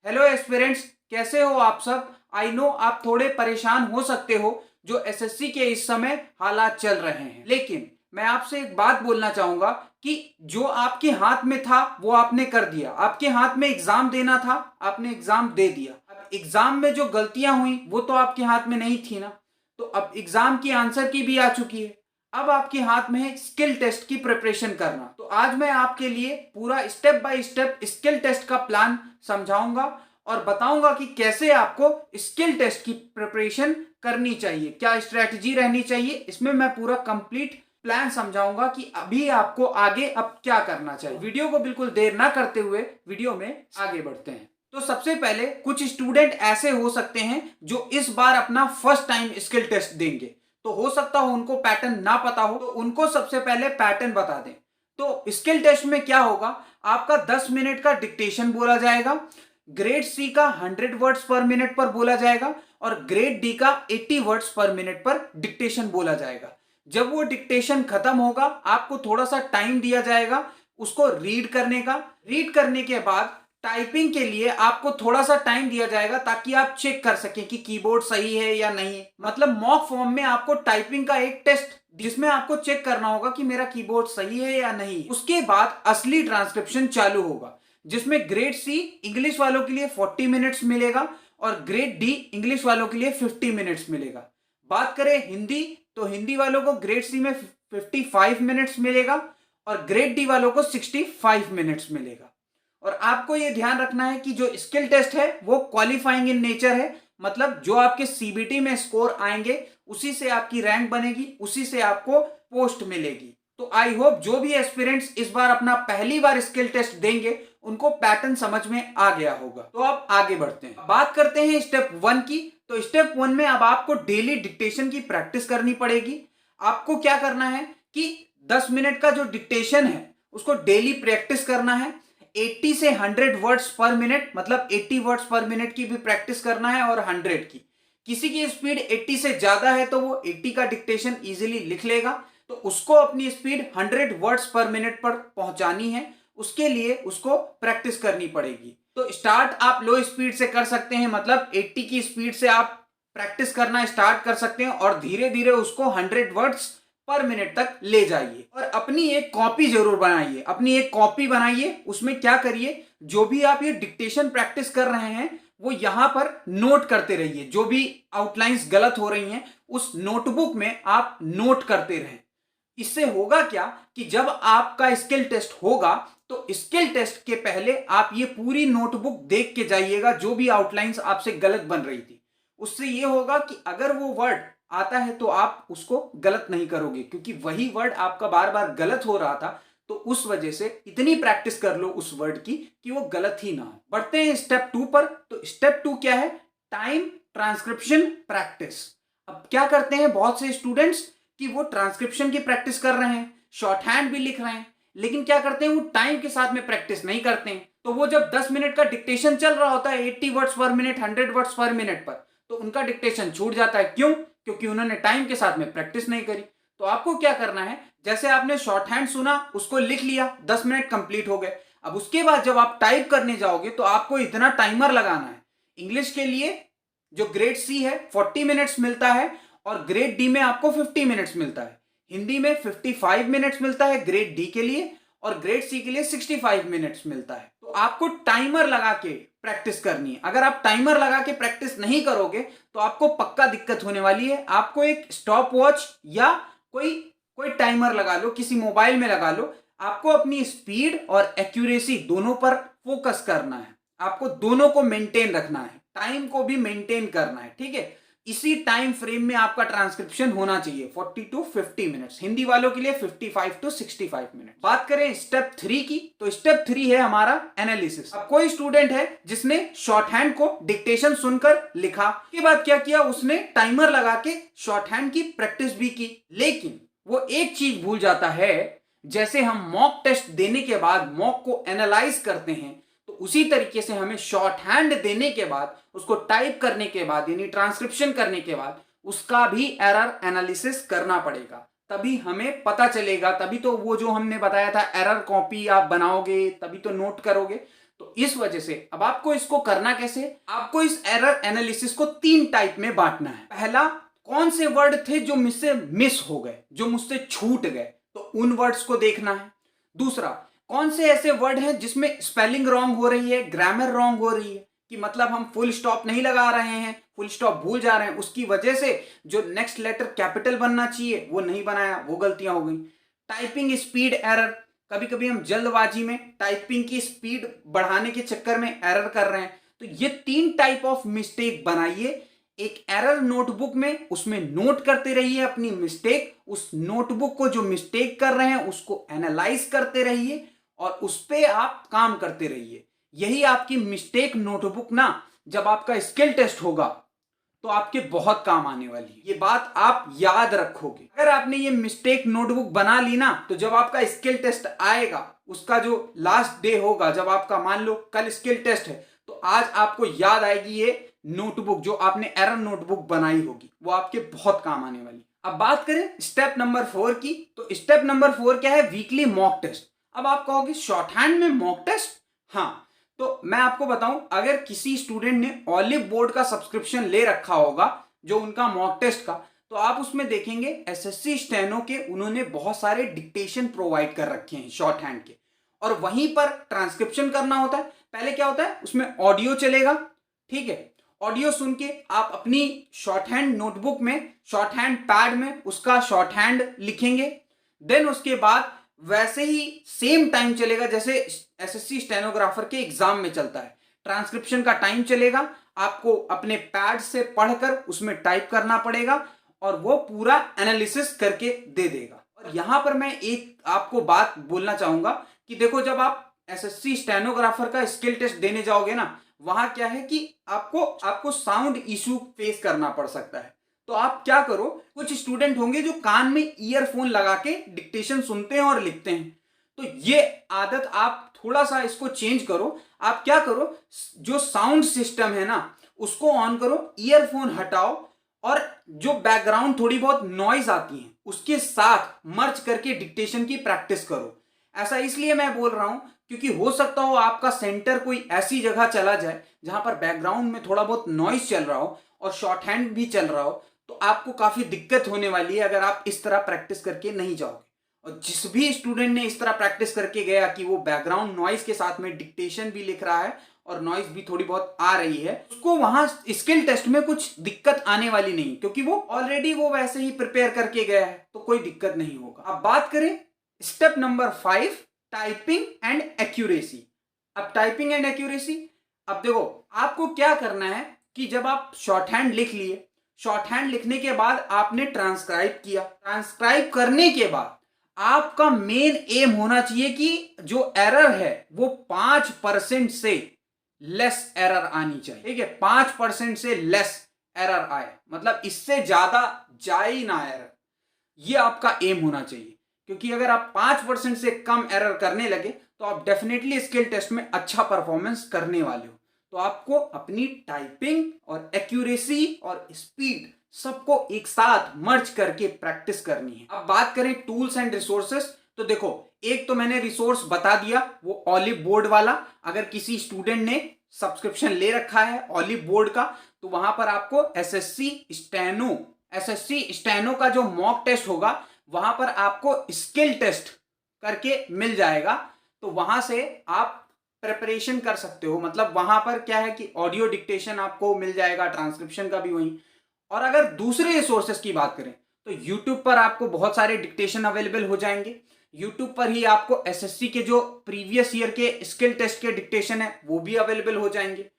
Hello aspirants, कैसे हो आप सब। आई नो आप थोड़े परेशान हो सकते हो जो एसएससी के इस समय हालात चल रहे हैं, लेकिन मैं आपसे एक बात बोलना चाहूंगा कि जो आपके हाथ में था वो आपने कर दिया। आपके हाथ में एग्जाम देना था, आपने एग्जाम दे दिया। अब एग्जाम में जो गलतियां हुई वो तो आपके हाथ में नहीं थी ना, तो अब एग्जाम की आंसर की भी आ चुकी है। अब आपके हाथ में है स्किल टेस्ट की प्रिपरेशन करना। तो आज मैं आपके लिए पूरा step by step skill test का प्लान समझाऊंगा और बताऊंगा कि कैसे आपको स्किल टेस्ट की प्रिपरेशन करनी चाहिए, क्या स्ट्रेटजी रहनी चाहिए। इसमें मैं पूरा कंप्लीट प्लान समझाऊंगा कि अभी आपको आगे अब क्या करना चाहिए। वीडियो को बिल्कुल देर ना करते हुए वीडियो में आगे बढ़ते हैं। तो सबसे पहले कुछ स्टूडेंट ऐसे हो सकते हैं जो इस बार अपना फर्स्ट टाइम स्किल टेस्ट देंगे, तो हो सकता हो उनको पैटर्न ना पता हो, तो उनको सबसे पहले पैटर्न बता दें। तो स्किल टेस्ट में क्या होगा, आपका 10 मिनट का डिक्टेशन बोला जाएगा, ग्रेड सी का 100 वर्ड्स पर मिनट पर बोला जाएगा और ग्रेड डी का 80 वर्ड्स पर मिनट पर डिक्टेशन बोला जाएगा। जब वो डिक्टेशन खत्म होगा आपको थोड़ा सा टाइम दिया जाएगा उसको रीड करने का। रीड करने के बाद टाइपिंग के लिए आपको थोड़ा सा टाइम दिया जाएगा ताकि आप चेक कर सकें कि कीबोर्ड सही है या नहीं। मतलब मॉक फॉर्म में आपको टाइपिंग का एक टेस्ट जिसमें आपको चेक करना होगा कि मेरा कीबोर्ड सही है या नहीं। उसके बाद असली ट्रांसक्रिप्शन चालू होगा जिसमें ग्रेड सी इंग्लिश वालों के लिए 40 मिनट्स मिलेगा और ग्रेड डी इंग्लिश वालों के लिए 50 मिनट्स मिलेगा। बात करें हिंदी, तो हिंदी वालों को ग्रेड सी में 55 मिनट्स मिलेगा और ग्रेड डी वालों को 65 मिनट्स मिलेगा। और आपको यह ध्यान रखना है कि जो स्किल टेस्ट है वो क्वालिफाइंग इन नेचर है, मतलब जो आपके सीबीटी में स्कोर आएंगे उसी से आपकी रैंक बनेगी, उसी से आपको पोस्ट मिलेगी। तो आई होप जो भी एस्पिरेंट्स इस बार अपना पहली बार स्किल टेस्ट देंगे उनको पैटर्न समझ में आ गया होगा। तो अब आगे बढ़ते हैं, बात करते हैं स्टेप 1 की। तो स्टेप 1 में अब आपको डेली डिक्टेशन की प्रैक्टिस करनी पड़ेगी। आपको क्या करना है कि 10 मिनट का जो डिक्टेशन है उसको डेली प्रैक्टिस करना है। 80 से 100 वर्ड्स पर मिनट, मतलब 80 वर्ड्स पर मिनट की भी प्रैक्टिस करना है और 100 की। किसी की स्पीड 80 से ज्यादा है तो वो 80 का डिक्टेशन इजीली लिख लेगा, तो उसको अपनी स्पीड 100 वर्ड्स पर मिनट पर पहुंचानी है। उसके लिए उसको प्रैक्टिस करनी पड़ेगी। तो स्टार्ट आप लो स्पीड से कर सकते हैं, मतलब 80 की स्पीड से आप प्रैक्टिस करना स्टार्ट कर सकते हैं और धीरे धीरे उसको 100 वर्ड्स पर मिनट तक ले जाइए। और अपनी एक कॉपी जरूर बनाइए, अपनी एक कॉपी बनाइए। उसमें क्या करिए, जो भी आप ये डिक्टेशन प्रैक्टिस कर रहे हैं वो यहां पर नोट करते रहिए। जो भी आउटलाइंस गलत हो रही हैं उस नोटबुक में आप नोट करते रहें। इससे होगा क्या कि जब आपका स्किल टेस्ट होगा तो स्किल टेस्ट के पहले आप ये पूरी नोटबुक देख के जाइएगा जो भी आउटलाइंस आपसे गलत बन रही थी। उससे ये होगा कि अगर वो वर्ड आता है तो आप उसको गलत नहीं करोगे, क्योंकि वही वर्ड आपका बार बार गलत हो रहा था। तो उस वजह से इतनी प्रैक्टिस कर लो उस वर्ड की कि वो गलत ही ना हो। बढ़ते हैं स्टेप 2 पर। तो स्टेप 2 क्या है, टाइम ट्रांसक्रिप्शन प्रैक्टिस। अब क्या करते हैं बहुत से स्टूडेंट्स कि वो ट्रांसक्रिप्शन की प्रैक्टिस कर रहे हैं, शॉर्ट हैंड भी लिख रहे हैं, लेकिन क्या करते हैं वो टाइम के साथ में प्रैक्टिस नहीं करते हैं। तो वो जब 10 मिनट का डिक्टेशन चल रहा होता है 80 वर्ड्स पर मिनट 100 वर्ड्स पर मिनट पर, तो उनका डिक्टेशन छूट जाता है। क्यों? क्योंकि उन्होंने टाइम के साथ में प्रैक्टिस नहीं करी। तो आपको क्या करना है, जैसे आपने शॉर्ट हैंड सुना उसको लिख लिया, 10 मिनट कंप्लीट हो गए। अब उसके बाद जब आप टाइप करने जाओगे तो आपको इतना टाइमर लगाना है। इंग्लिश के लिए जो ग्रेड सी है 40 मिनट्स मिलता है और ग्रेड डी में आपको 50 मिनट्स मिलता है। हिंदी में 55 मिनट्स मिलता है ग्रेड डी के लिए और ग्रेड सी के लिए 65 मिनट्स मिलता है। तो आपको टाइमर लगा के प्रैक्टिस करनी है। अगर आप टाइमर लगा के प्रैक्टिस नहीं करोगे तो आपको पक्का दिक्कत होने वाली है। आपको एक स्टॉप वॉच या कोई कोई टाइमर लगा लो, किसी मोबाइल में लगा लो। आपको अपनी स्पीड और एक्यूरेसी दोनों पर फोकस करना है। आपको दोनों को मेंटेन रखना है, टाइम को भी मेंटेन करना है, ठीक है। इसी टाइम फ्रेम में आपका ट्रांसक्रिप्शन होना चाहिए 40 टू 50 मिनट्स, हिंदी वालों के लिए 55 टू 65 मिनट। बात करें स्टेप 3 की, तो स्टेप 3 है हमारा एनालिसिस। अब कोई स्टूडेंट है जिसने शॉर्ट हैंड को डिक्टेशन सुनकर लिखा, के बाद क्या किया, उसने टाइमर लगा के शॉर्ट हैंड की प्रैक्टिस भी की, लेकिन वो एक चीज भूल जाता है। जैसे हम मॉक टेस्ट देने के बाद मॉक को एनालाइज करते हैं, तो उसी तरीके से हमें शॉर्ट हैंड देने के बाद उसको टाइप करने के बाद यानी ट्रांसक्रिप्शन करने के बाद उसका भी एरर एनालिसिस करना पड़ेगा। तभी हमें पता चलेगा, तभी तो वो जो हमने बताया था एरर कॉपी आप बनाओगे, तभी तो नोट करोगे। तो इस वजह से अब आपको इसको करना कैसे, आपको इस एरर एनालिसिस को 3 टाइप में बांटना है। पहला, कौन से वर्ड थे जो मुझसे मिस हो गए, जो मुझसे छूट गए, तो उन वर्ड्स को देखना है। दूसरा, कौन से ऐसे वर्ड हैं जिसमें स्पेलिंग रॉन्ग हो रही है, ग्रामर रॉन्ग हो रही है, कि मतलब हम फुल स्टॉप नहीं लगा रहे हैं, फुल स्टॉप भूल जा रहे हैं, उसकी वजह से जो नेक्स्ट लेटर कैपिटल बनना चाहिए वो नहीं बनाया, वो गलतियां हो गई। टाइपिंग स्पीड एरर, कभी कभी हम जल्दबाजी में टाइपिंग की स्पीड बढ़ाने के चक्कर में एरर कर रहे हैं। तो ये 3 टाइप ऑफ मिस्टेक बनाइए एक एरर नोटबुक में, उसमें नोट करते रहिए अपनी मिस्टेक, उस नोटबुक को जो मिस्टेक कर रहे हैं उसको एनालाइज करते रहिए और उस पर आप काम करते रहिए। यही आपकी मिस्टेक नोटबुक ना जब आपका स्किल टेस्ट होगा तो आपके बहुत काम आने वाली है। ये बात आप याद रखोगे। अगर आपने ये मिस्टेक नोटबुक बना ली ना, तो जब आपका स्किल टेस्ट आएगा, उसका जो लास्ट डे होगा, जब आपका मान लो कल स्किल टेस्ट है, तो आज आपको याद आएगी ये नोटबुक जो आपने एरर नोटबुक बनाई होगी, वो आपके बहुत काम आने वाली। अब बात करें स्टेप नंबर 4 की, तो स्टेप नंबर 4 क्या है, वीकली मॉक टेस्ट। अब आप कहोगे शॉर्ट हैंड में मॉक टेस्ट, हाँ, तो मैं आपको बताऊं, अगर किसी स्टूडेंट ने ऑलिव बोर्ड का सब्सक्रिप्शन ले रखा होगा जो उनका मॉक टेस्ट का, तो आप उसमें देखेंगे एसएससी स्टेनो के उन्होंने बहुत सारे डिक्टेशन प्रोवाइड कर रखे हैं शॉर्ट हैंड के, और वहीं पर ट्रांसक्रिप्शन करना होता है। पहले क्या होता है, उसमें ऑडियो चलेगा, ठीक है, ऑडियो सुन के आप अपनी शॉर्ट हैंड नोटबुक में, शॉर्ट हैंड पैड में उसका शॉर्ट हैंड लिखेंगे। देन उसके बाद वैसे ही सेम टाइम चलेगा जैसे एसएससी स्टेनोग्राफर के एग्जाम में चलता है, ट्रांसक्रिप्शन का टाइम चलेगा, आपको अपने पैड से पढ़कर उसमें टाइप करना पड़ेगा और वो पूरा एनालिसिस करके दे देगा। और यहां पर मैं एक आपको बात बोलना चाहूंगा कि देखो, जब आप एसएससी स्टेनोग्राफर का स्किल टेस्ट देने जाओगे ना, वहां क्या है कि आपको साउंड इशू फेस करना पड़ सकता है। तो आप क्या करो, कुछ स्टूडेंट होंगे जो कान में ईयरफोन लगा के डिक्टेशन सुनते हैं और लिखते हैं, तो ये आदत आप थोड़ा सा इसको चेंज करो। आप क्या करो, जो साउंड सिस्टम है ना उसको ऑन करो, ईयरफोन हटाओ और जो बैकग्राउंड थोड़ी बहुत नॉइज आती है उसके साथ मर्ज करके डिक्टेशन की प्रैक्टिस करो। ऐसा इसलिए मैं बोल रहा हूं क्योंकि हो सकता हो आपका सेंटर कोई ऐसी जगह चला जाए जहां पर बैकग्राउंड में थोड़ा बहुत नॉइज चल रहा हो और शॉर्ट हैंड भी चल रहा हो, तो आपको काफी दिक्कत होने वाली है अगर आप इस तरह प्रैक्टिस करके नहीं जाओगे। और जिस भी स्टूडेंट ने इस तरह प्रैक्टिस करके गया कि वो बैकग्राउंड नॉइज के साथ में डिक्टेशन भी लिख रहा है और नॉइज भी थोड़ी बहुत आ रही है, उसको वहां स्किल टेस्ट में कुछ दिक्कत आने वाली नहीं, क्योंकि वो ऑलरेडी वो वैसे ही प्रिपेयर करके गया है, तो कोई दिक्कत नहीं होगा। अब बात करें step number 5, typing and accuracy. अब टाइपिंग एंड एक्यूरेसी, अब देखो आपको क्या करना है कि जब आप शॉर्ट हैंड लिख लिए, शॉर्ट हैंड लिखने के बाद आपने ट्रांसक्राइब किया, ट्रांसक्राइब करने के बाद आपका मेन एम होना चाहिए कि जो एरर है वो 5% से लेस एरर आनी चाहिए, ठीक है, 5% से लेस एरर आए, मतलब इससे ज्यादा जाए ही ना एरर, ये आपका एम होना चाहिए। क्योंकि अगर आप 5% से कम एरर करने लगे तो आप डेफिनेटली स्किल टेस्ट में अच्छा परफॉर्मेंस करने वाले हो। तो आपको अपनी टाइपिंग और एक्यूरेसी और स्पीड सबको एक साथ मर्ज करके प्रैक्टिस करनी है। अब बात करें टूल्स एंड रिसोर्सेस, तो देखो एक तो मैंने रिसोर्स बता दिया, वो ऑलिव बोर्ड वाला। अगर किसी स्टूडेंट ने सब्सक्रिप्शन ले रखा है ऑलिव बोर्ड का, तो वहां पर आपको एसएससी स्टेनो का जो मॉक टेस्ट होगा वहां पर आपको स्किल टेस्ट करके मिल जाएगा, तो वहां से आप प्रिपरेशन कर सकते हो। मतलब वहां पर क्या है कि ऑडियो डिक्टेशन आपको मिल जाएगा, ट्रांसक्रिप्शन का भी वहीं। और अगर दूसरे रिसोर्सेस की बात करें तो यूट्यूब पर आपको बहुत सारे डिक्टेशन अवेलेबल हो जाएंगे। यूट्यूब पर ही आपको एसएससी के जो प्रीवियस ईयर के स्किल टेस्ट के डिक्टेशन है वो भी अवेलेबल हो जाएंगे।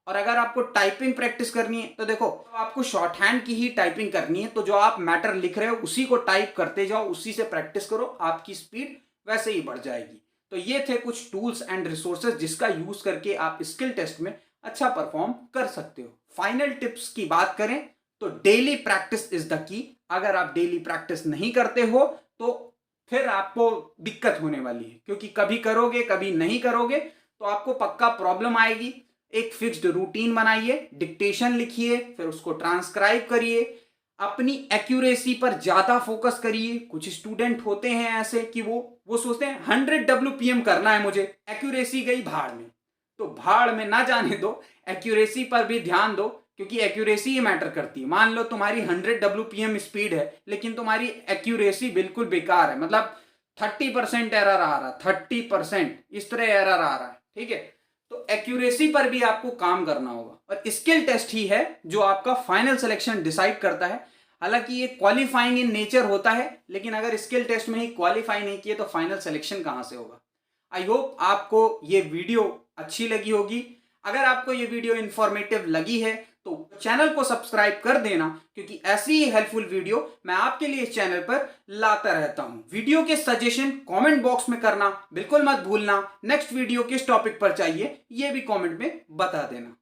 और अगर आपको टाइपिंग प्रैक्टिस करनी है तो देखो आपको शॉर्ट हैंड की ही टाइपिंग करनी है, तो जो आप मैटर लिख रहे हो उसी को टाइप करते जाओ, उसी से प्रैक्टिस करो, आपकी स्पीड वैसे ही बढ़ जाएगी। तो ये थे कुछ टूल्स एंड रिसोर्सेज जिसका यूज करके आप स्किल टेस्ट में अच्छा परफॉर्म कर सकते हो। फाइनल टिप्स की बात करें तो daily practice is the key. अगर आप डेली प्रैक्टिस नहीं करते हो तो फिर आपको दिक्कत होने वाली है, क्योंकि कभी करोगे कभी नहीं करोगे तो आपको पक्का प्रॉब्लम आएगी। एक फिक्स्ड रूटीन बनाइए, डिक्टेशन लिखिए, फिर उसको ट्रांसक्राइब करिए, अपनी एक्यूरेसी पर ज्यादा फोकस करिए। कुछ स्टूडेंट होते हैं ऐसे कि वो सोचते हैं 100 WPM करना है मुझे, एक्यूरेसी गई भाड़ में। तो भाड़ में ना जाने दो, एक्यूरेसी पर भी ध्यान दो, क्योंकि एक्यूरेसी ही मैटर करती है। मान लो तुम्हारी 100 WPM स्पीड है लेकिन तुम्हारी एक्यूरेसी बिल्कुल बेकार है, मतलब 30% एरर आ रहा है, 30% इस तरह एरर आ रहा है, ठीक है। तो एक्यूरेसी पर भी आपको काम करना होगा, और स्किल टेस्ट ही है जो आपका फाइनल सिलेक्शन डिसाइड करता है। हालांकि ये क्वालिफाइंग इन नेचर होता है, लेकिन अगर स्किल टेस्ट में ही क्वालिफाई नहीं किए तो फाइनल सिलेक्शन कहां से होगा। आई होप आपको ये वीडियो अच्छी लगी होगी। अगर आपको ये वीडियो इंफॉर्मेटिव लगी है तो चैनल को सब्सक्राइब कर देना, क्योंकि ऐसी ही हेल्पफुल वीडियो मैं आपके लिए इस चैनल पर लाता रहता हूं। वीडियो के सजेशन कमेंट बॉक्स में करना बिल्कुल मत भूलना। नेक्स्ट वीडियो किस टॉपिक पर चाहिए ये भी कमेंट में बता देना।